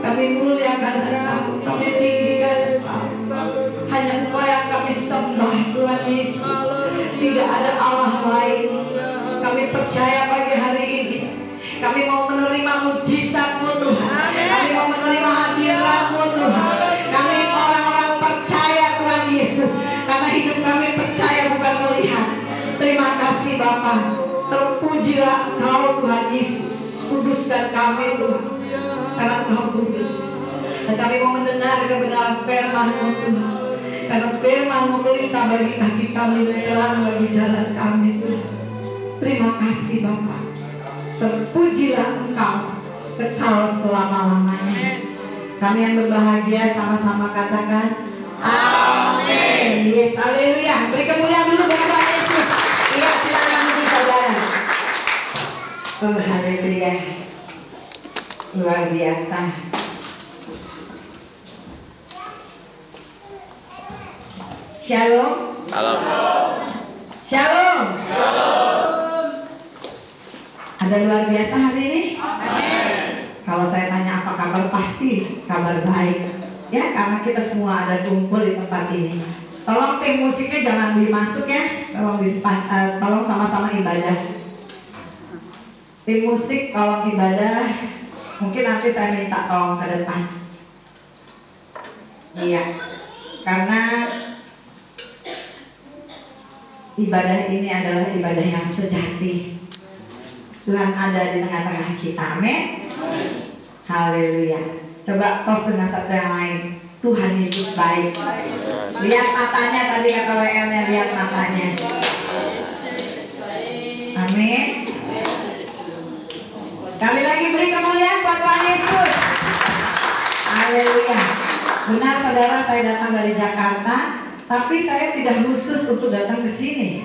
Kami muliakan Engkau, kami tinggikan Engkau. Hanya Engkau yang tidak ada Allah lain. Kami percaya pagi hari ini kami mau menerima mujizat-Mu Tuhan. Kami mau menerima hadirat-Mu Tuhan. Kami orang-orang percaya Tuhan Yesus, karena hidup kami percaya bukan melihat. Terima kasih Bapa. Terpujilah Kau Tuhan Yesus. Kuduskan kami Tuhan, karena Kau kudus. Dan kami mau mendengar kebenaran firman-Mu Tuhan, karena firman-Mu pelita bagi kaki kami dan terang bagi jalan kami Tuhan. Terima kasih Bapa. Terpujilah Engkau kekal selama-lamanya. Kami yang berbahagia sama-sama katakan amin. Yes, haleluya. Beri kemuliaan dulu bagi Tuhan Yesus. Iya, silakan duduk saudara. Oh, haleluya. Luar biasa. Shalom. Shalom. Shalom. Ada luar biasa hari ini? Amin. Kalau saya tanya apa kabar, pasti kabar baik. Ya, karena kita semua ada kumpul di tempat ini. Tolong tim musiknya jangan dimasuk ya. Tolong sama-sama ibadah. Tim musik tolong ibadah. Mungkin nanti saya minta tolong ke depan. Iya. Karena ibadah ini adalah ibadah yang sejati. Tuhan ada di tengah-tengah kita. Amin. Haleluya. Coba tos dengan satu yang lain. Tuhan Yesus baik. Lihat matanya, tadi kata WL-nya, lihat matanya. Amin. Sekali lagi beri kemuliaan buat Tuhan Yesus. Haleluya. Benar saudara, saya datang dari Jakarta, tapi saya tidak khusus untuk datang ke sini.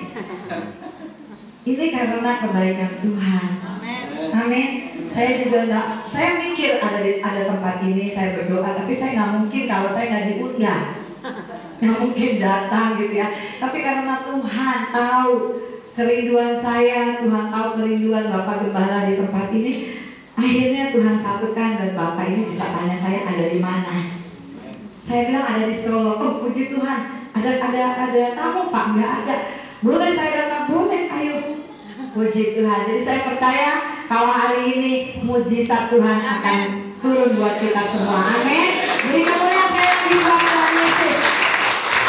Ini karena kebaikan Tuhan. Amin. Saya juga saya mikir ada tempat ini, saya berdoa, tapi saya nggak mungkin kalau saya nggak diundang, nggak mungkin datang gitu ya. Tapi karena Tuhan tahu kerinduan saya, Tuhan tahu kerinduan Bapak Gembala di tempat ini, akhirnya Tuhan satukan dan Bapak ini bisa tanya saya ada di mana. Saya bilang ada di Solo. Oh puji Tuhan, ada tamu Pak? Nggak ada. Boleh saya datang? Boleh, ayo. Puji Tuhan. Jadi saya percaya kalau hari ini mujizat Tuhan akan turun buat kita semua. Amin. Beri kemuliaan saya lagi buat Tuhan Yesus.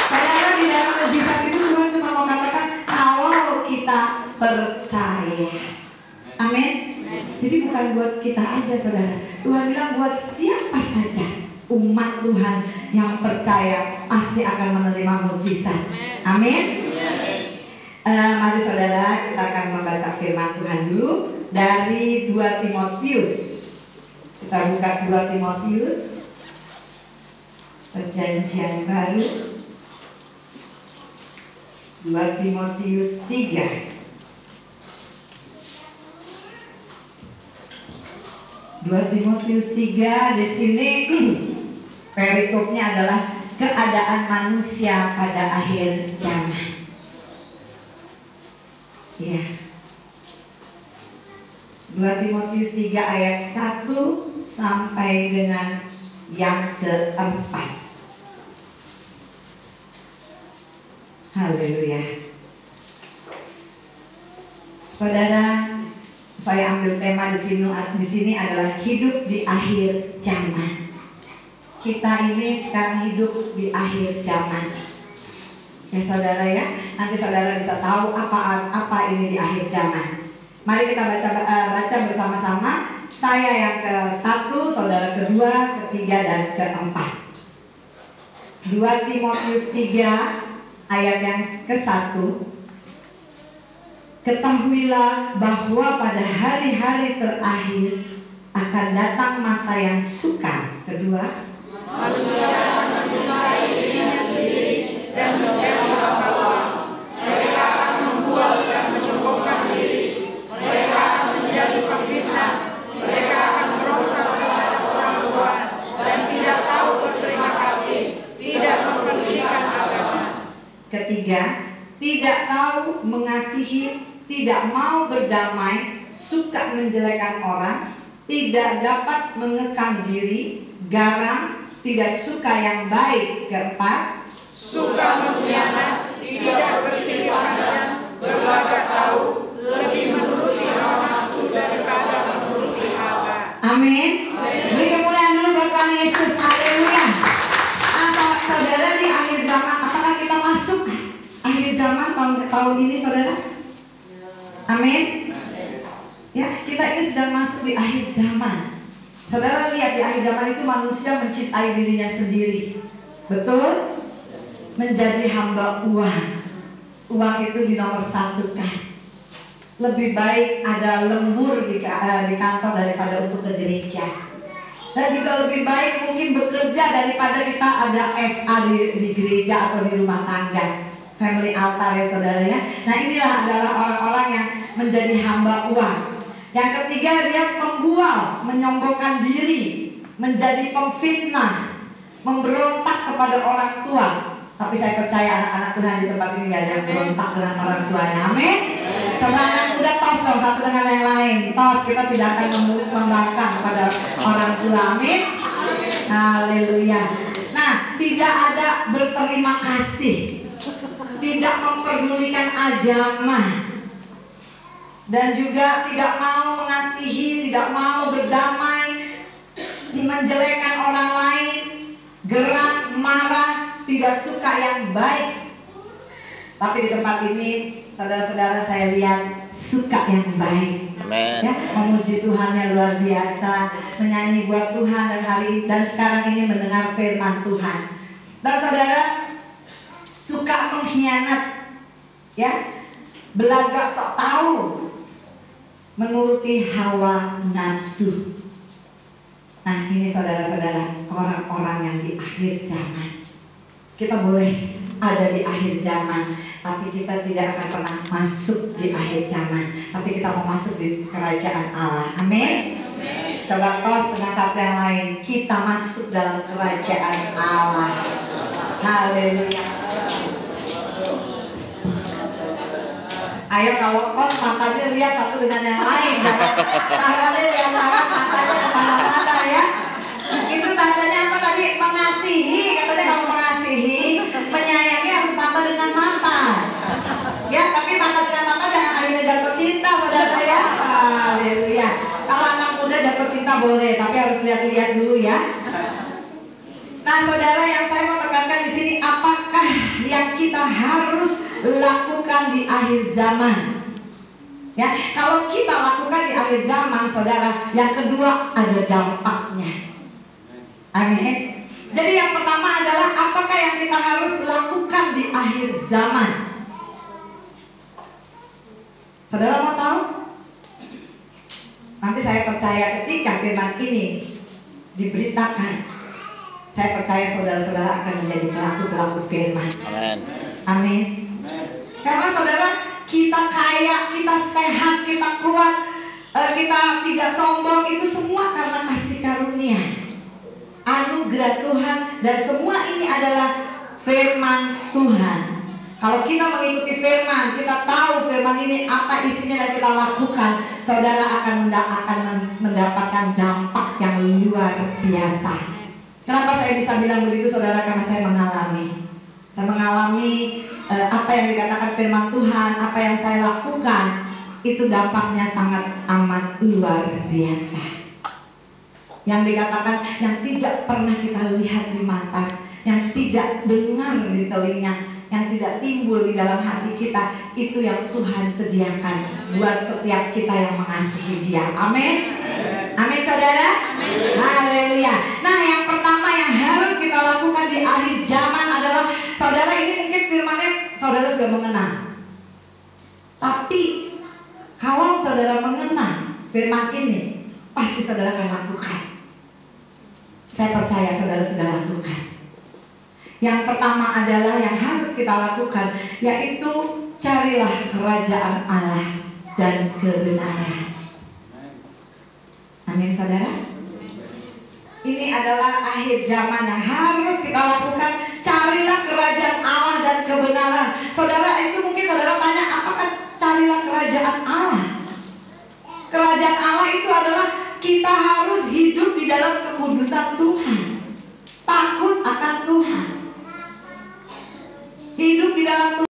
Saudara, di dalam mujizat itu Tuhan cuma mau katakan kalau kita percaya. Amin. Jadi bukan buat kita aja saudara. Tuhan bilang buat siapa saja umat Tuhan yang percaya pasti akan menerima mujizat. Amin. Mari saudara, kita akan membaca firman Tuhan dulu dari 2 Timotius. Kita buka 2 Timotius Perjanjian Baru, 2 Timotius 3. 2 Timotius 3 di sini perikopnya adalah keadaan manusia pada akhir zaman. Ya. 2 Timotius 3 ayat 1 sampai dengan yang keempat. Haleluya. Saudara, saya ambil tema di sini adalah hidup di akhir zaman. Kita ini sekarang hidup di akhir zaman. Ya saudara ya, nanti saudara bisa tahu apa ini di akhir zaman. Mari kita baca bersama-sama. Saya yang ke-1, saudara kedua, ketiga, dan keempat. 2 Timotius 3 ayat yang ke-1. Ketahuilah bahwa pada hari-hari terakhir akan datang masa yang sukar. Kedua, manusia akan mencintai dirinya sendiri dan menjadi pahlawan. Mereka akan membual dan menyombongkan diri. Mereka akan menjadi pemfitnah. Mereka akan berontak terhadap orang tua dan tidak tahu berterima kasih, tidak mempedulikan agama. Ketiga, tidak tahu mengasihi, tidak mau berdamai, suka menjelekan orang, tidak dapat mengekang diri, garang, tidak suka yang baik. Keempat, suka mengkhianat, tidak berpikir panjang, Amin. Beri kemuliaan dulu buat Tuhan Yesus. Haleluya. Nah, saudara, di akhir zaman, apakah kita masuk akhir zaman tahun ini, saudara? Amin. Ya, kita ini sedang masuk di akhir zaman. Saudara lihat, di akhir zaman itu manusia mencintai dirinya sendiri. Betul? Menjadi hamba uang. Uang itu dinomorsatukan. Lebih baik ada lembur di kantor daripada untuk ke gereja. Dan juga lebih baik mungkin bekerja daripada kita ada FA di gereja atau di rumah tangga. Family altar ya saudara ya. Nah, inilah adalah orang-orang yang menjadi hamba uang. Yang ketiga, dia pembual, menyombongkan diri, menjadi pemfitnah, memberontak kepada orang tua. Tapi saya percaya anak-anak Tuhan di tempat ini gak ada yang berontak dengan orang tuanya. Amin. Coba anak muda tos dong satu dengan yang lain. Tos, kita tidak akan membangkang kepada orang tua. Amin. Haleluya. Nah, tidak ada berterima kasih, tidak memperdulikan agama, dan juga tidak mau mengasihi, tidak mau berdamai, menjelekkan orang lain, geram, marah, tidak suka yang baik. Tapi di tempat ini, saudara-saudara, saya lihat suka yang baik. Amen. Ya, memuji Tuhan yang luar biasa, menyanyi buat Tuhan, dan sekarang ini mendengar firman Tuhan. Dan saudara, suka mengkhianat, ya, belagak sok tahu, menuruti hawa nafsu. Nah, ini saudara-saudara, orang-orang yang di akhir zaman. Kita boleh ada di akhir zaman, tapi kita tidak akan pernah masuk di akhir zaman, tapi kita mau masuk di kerajaan Allah. Amin. Coba tos dengan satu yang lain, kita masuk dalam kerajaan Allah. Haleluya. Ayo kalau kos matanya lihat satu dengan yang lain, tangannya yang lain, matanya kemana-mana ya. Itu tandanya apa tadi? Mengasihi, katanya kalau mengasihi, menyayangi harus mata dengan mata. Ya, tapi mata dengan mata jangan akhirnya jatuh cinta, saudara ya. Haleluya. Kalau anak muda jatuh cinta boleh, tapi harus lihat-lihat dulu ya. Nah, saudara, yang saya mau tekankan di sini, apakah yang kita harus lakukan di akhir zaman? Ya, kalau kita lakukan di akhir zaman, saudara, yang kedua ada dampaknya. Amin. Jadi yang pertama adalah apakah yang kita harus lakukan di akhir zaman? Saudara mau tahu? Nanti saya percaya ketika firman ini diberitakan, saya percaya saudara-saudara akan menjadi pelaku-pelaku firman. Amin. Amin. Karena saudara, kita kaya, kita sehat, kita kuat, kita tidak sombong, itu semua karena kasih karunia, anugerah Tuhan, dan semua ini adalah firman Tuhan. Kalau kita mengikuti firman, kita tahu firman ini apa isinya dan kita lakukan, saudara akan mendapatkan dampak yang luar biasa. Kenapa saya bisa bilang begitu, saudara? Karena saya mengalami. Saya mengalami apa yang dikatakan firman Tuhan, apa yang saya lakukan, itu dampaknya sangat amat luar biasa. Yang dikatakan yang tidak pernah kita lihat di mata, yang tidak dengar di telinga, yang tidak timbul di dalam hati kita, itu yang Tuhan sediakan buat setiap kita yang mengasihi Dia. Amin. Amin, saudara. Haleluya. Nah, yang pertama yang harus kita lakukan di akhir zaman adalah, saudara, ini mungkin firmannya saudara sudah mengenal. Tapi kalau saudara mengenal firman ini, pasti saudara akan lakukan. Saya percaya saudara sudah lakukan. Yang pertama adalah yang harus kita lakukan, yaitu carilah kerajaan Allah dan kebenaran. Amin, saudara. Ini adalah akhir zaman yang harus kita lakukan. Carilah kerajaan Allah dan kebenaran. Saudara, itu mungkin saudara tanya, apakah carilah kerajaan Allah? Kerajaan Allah itu adalah kita harus hidup di dalam kekudusan Tuhan, takut akan Tuhan, hidup di dalam